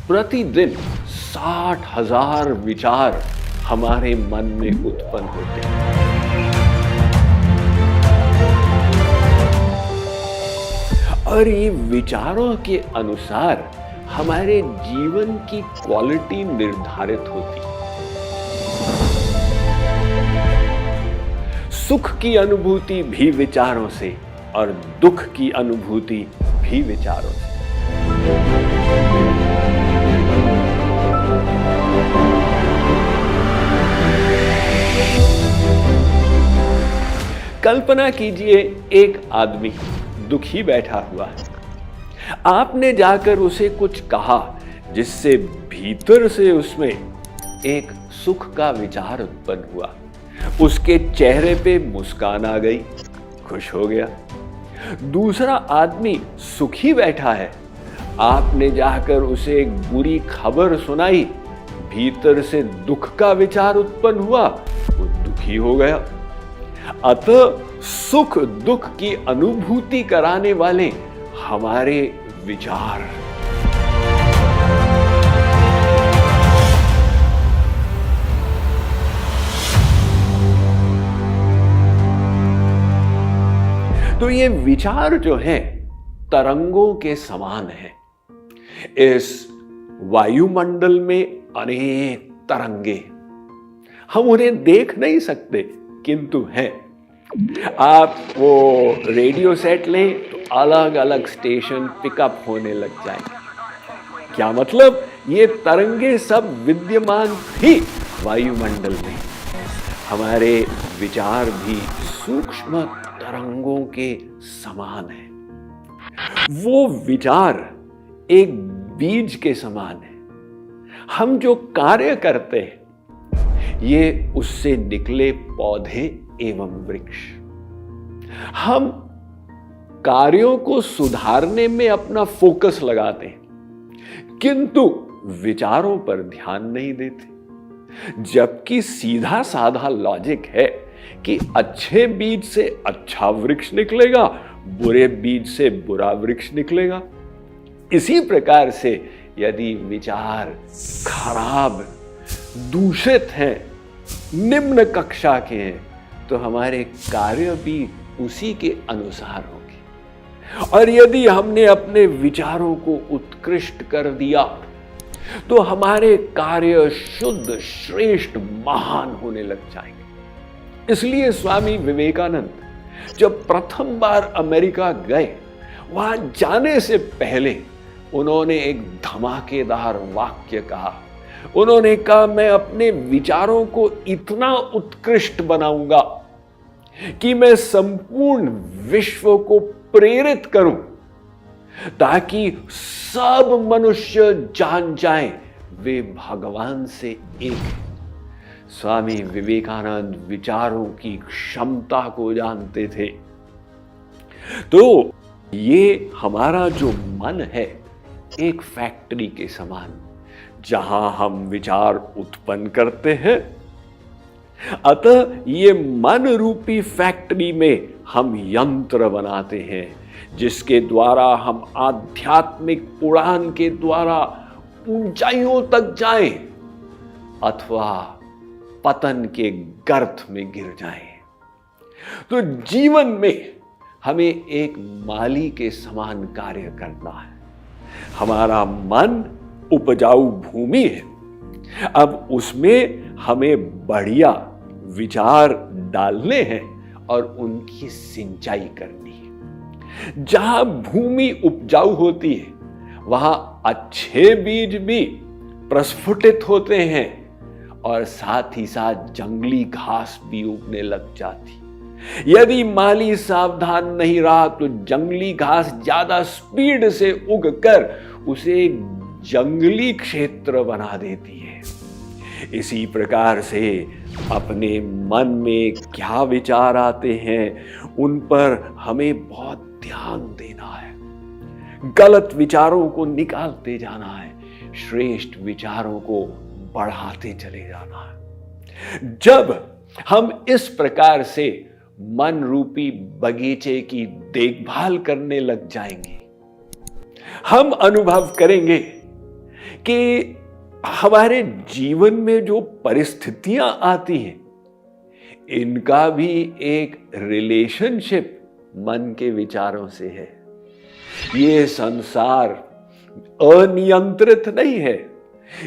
प्रतिदिन 60,000 विचार हमारे मन में उत्पन्न होते हैं। और ये विचारों के अनुसार हमारे जीवन की क्वालिटी निर्धारित होती है। सुख की अनुभूति भी विचारों से और दुख की अनुभूति भी विचारों से। कल्पना कीजिए, एक आदमी दुखी बैठा हुआ है। आपने जाकर उसे कुछ कहा जिससे भीतर से उसमें एक सुख का विचार उत्पन्न हुआ। उसके चेहरे पे मुस्कान आ गई, खुश हो गया। दूसरा आदमी सुखी बैठा है, आपने जाकर उसे एक बुरी खबर सुनाई, भीतर से दुख का विचार उत्पन्न हुआ, वो दुखी हो गया। अतः सुख दुख की अनुभूति कराने वाले हमारे विचार। तो ये विचार जो है तरंगों के समान है। इस वायुमंडल में अनेक तरंगे, हम उन्हें देख नहीं सकते किंतु हैं। आप वो रेडियो सेट लें तो अलग अलग स्टेशन पिकअप होने लग जाएंगे। क्या मतलब? ये तरंगे सब विद्यमान थी वायुमंडल में। हमारे विचार भी सूक्ष्म तरंगों के समान है। वो विचार एक बीज के समान है। हम जो कार्य करते हैं ये उससे निकले पौधे एवं वृक्ष। हम कार्यों को सुधारने में अपना फोकस लगाते हैं किंतु विचारों पर ध्यान नहीं देते। जबकि सीधा साधा लॉजिक है कि अच्छे बीज से अच्छा वृक्ष निकलेगा, बुरे बीज से बुरा वृक्ष निकलेगा। इसी प्रकार से यदि विचार खराब, दूषित हैं, निम्न कक्षा के हैं, तो हमारे कार्य भी उसी के अनुसार होंगे। और यदि हमने अपने विचारों को उत्कृष्ट कर दिया तो हमारे कार्य शुद्ध, श्रेष्ठ, महान होने लग जाएंगे। इसलिए स्वामी विवेकानंद जब प्रथम बार अमेरिका गए, वहां जाने से पहले उन्होंने एक धमाकेदार वाक्य कहा। उन्होंने कहा, मैं अपने विचारों को इतना उत्कृष्ट बनाऊंगा कि मैं संपूर्ण विश्व को प्रेरित करूं ताकि सब मनुष्य जान जाएं वे भगवान से एक हैं। स्वामी विवेकानंद विचारों की क्षमता को जानते थे। तो ये हमारा जो मन है एक फैक्ट्री के समान, जहां हम विचार उत्पन्न करते हैं। अतः ये मन रूपी फैक्ट्री में हम यंत्र बनाते हैं जिसके द्वारा हम आध्यात्मिक उड़ान के द्वारा ऊंचाइयों तक जाएं अथवा पतन के गर्त में गिर जाएं। तो जीवन में हमें एक माली के समान कार्य करना है। हमारा मन उपजाऊ भूमि है। अब उसमें हमें बढ़िया विचार डालने हैं और उनकी सिंचाई करनी है। जहां भूमि उपजाऊ होती है वहां अच्छे बीज भी प्रस्फुटित होते हैं और साथ ही साथ जंगली घास भी उगने लग जाती। यदि माली सावधान नहीं रहा तो जंगली घास ज्यादा स्पीड से उगकर उसे एक जंगली क्षेत्र बना देती है। इसी प्रकार से अपने मन में क्या विचार आते हैं उन पर हमें बहुत ध्यान देना है। गलत विचारों को निकालते जाना है, श्रेष्ठ विचारों को बढ़ाते चले जाना है। जब हम इस प्रकार से मन रूपी बगीचे की देखभाल करने लग जाएंगे, हम अनुभव करेंगे कि हमारे जीवन में जो परिस्थितियां आती हैं, इनका भी एक रिलेशनशिप मन के विचारों से है। ये संसार अनियंत्रित नहीं है।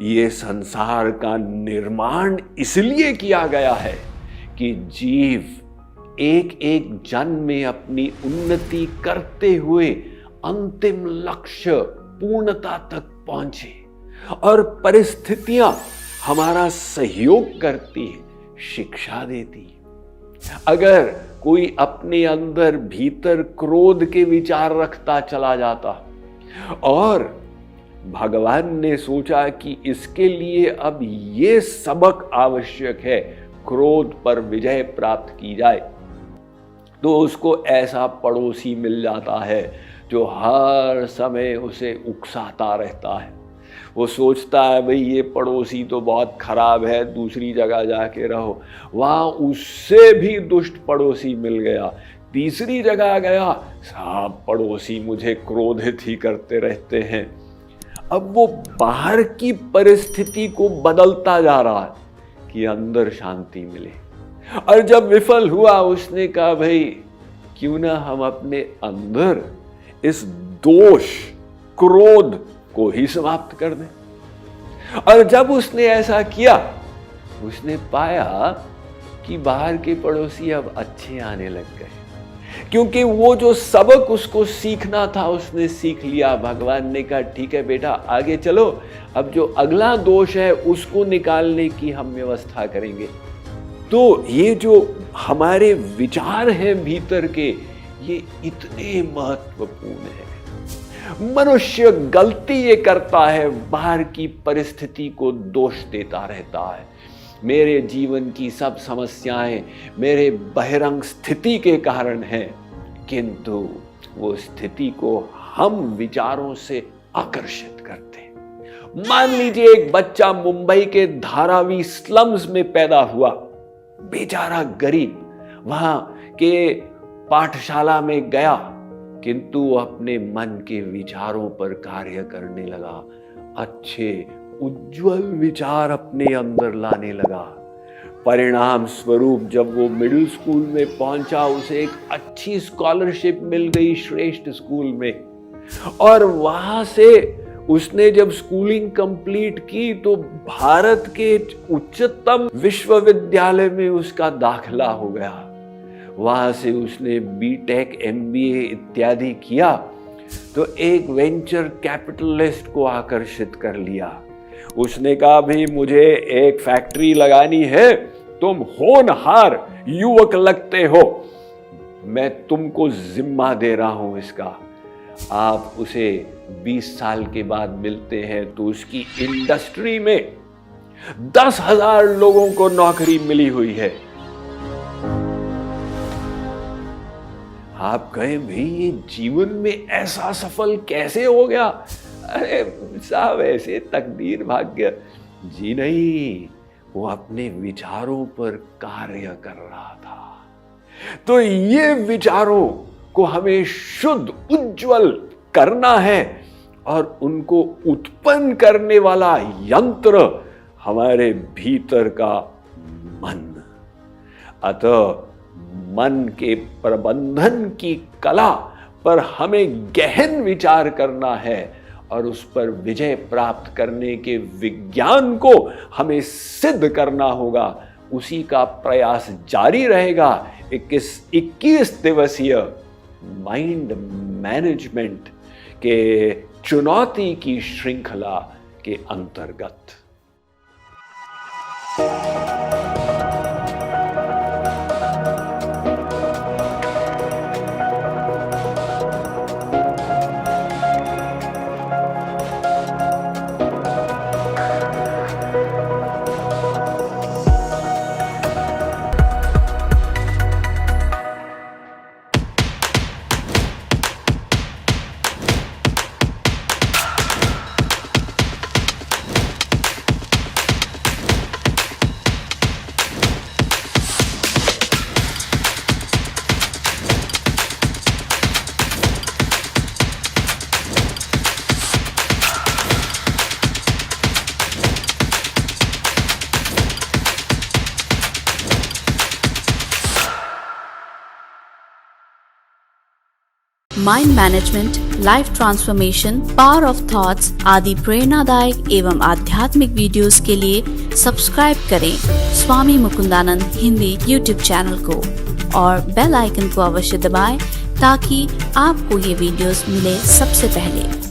ये संसार का निर्माण इसलिए किया गया है कि जीव एक एक जन्म में अपनी उन्नति करते हुए अंतिम लक्ष्य पूर्णता तक पहुंचे, और परिस्थितियां हमारा सहयोग करती है, शिक्षा देती है। अगर कोई अपने अंदर भीतर क्रोध के विचार रखता चला जाता और भगवान ने सोचा कि इसके लिए अब ये सबक आवश्यक है, क्रोध पर विजय प्राप्त की जाए, तो उसको ऐसा पड़ोसी मिल जाता है जो हर समय उसे उकसाता रहता है। वो सोचता है भाई ये पड़ोसी तो बहुत खराब है, दूसरी जगह जाके रहो। वहाँ उससे भी दुष्ट पड़ोसी मिल गया, तीसरी जगह गया, सब पड़ोसी मुझे क्रोधित ही करते रहते हैं। अब वो बाहर की परिस्थिति को बदलता जा रहा है कि अंदर शांति मिले। और जब विफल हुआ, उसने कहा भाई क्यों ना हम अपने अंदर इस दोष क्रोध को ही समाप्त कर दें। और जब उसने ऐसा किया, उसने पाया कि बाहर के पड़ोसी अब अच्छे आने लग गए, क्योंकि वो जो सबक उसको सीखना था उसने सीख लिया। भगवान ने कहा ठीक है बेटा, आगे चलो, अब जो अगला दोष है उसको निकालने की हम व्यवस्था करेंगे। तो ये जो हमारे विचार हैं भीतर के, ये इतने महत्वपूर्ण है। मनुष्य गलती ये करता है, बाहर की परिस्थिति को दोष देता रहता है। मेरे जीवन की सब समस्याएं मेरे बहिरंग स्थिति के कारण हैं, किंतु वो स्थिति को हम विचारों से आकर्षित करते हैं। मान लीजिए एक बच्चा मुंबई के धारावी स्लम्स में पैदा हुआ, बेचारा गरीब, वहां के पाठशाला में गया, किंतु अपने मन के विचारों पर कार्य करने लगा, अच्छे उज्जवल विचार अपने अंदर लाने लगा। परिणाम स्वरूप जब वो मिडिल स्कूल में पहुंचा, उसे एक अच्छी स्कॉलरशिप मिल गई श्रेष्ठ स्कूल में, और वहां से उसने जब स्कूलिंग कंप्लीट की तो भारत के उच्चतम विश्वविद्यालय में उसका दाखिला हो गया। वहां से उसने बीटेक, एमबीए इत्यादि किया, तो एक वेंचर कैपिटलिस्ट को आकर्षित कर लिया। उसने कहा भाई मुझे एक फैक्ट्री लगानी है, तुम होनहार युवक लगते हो, मैं तुमको जिम्मा दे रहा हूं इसका। आप उसे 20 साल के बाद मिलते हैं तो उसकी इंडस्ट्री में 10,000 लोगों को नौकरी मिली हुई है। आप कहें भाई ये जीवन में ऐसा सफल कैसे हो गया? अरे साहब, ऐसे तकदीर भाग्य जी नहीं, वो अपने विचारों पर कार्य कर रहा था। तो ये विचारों को हमें शुद्ध उज्जवल करना है, और उनको उत्पन्न करने वाला यंत्र हमारे भीतर का मन। अतः मन के प्रबंधन की कला पर हमें गहन विचार करना है, और उस पर विजय प्राप्त करने के विज्ञान को हमें सिद्ध करना होगा। उसी का प्रयास जारी रहेगा 21 दिवसीय माइंड मैनेजमेंट के चुनौती की श्रृंखला के अंतर्गत। Mind management, life transformation, power of thoughts आदि प्रेरणादायक एवं आध्यात्मिक वीडियोस के लिए सब्सक्राइब करें स्वामी मुकुंदानंद हिंदी यूट्यूब चैनल को और बेल आइकन को अवश्य दबाएं ताकि आपको ये वीडियोस मिले सबसे पहले।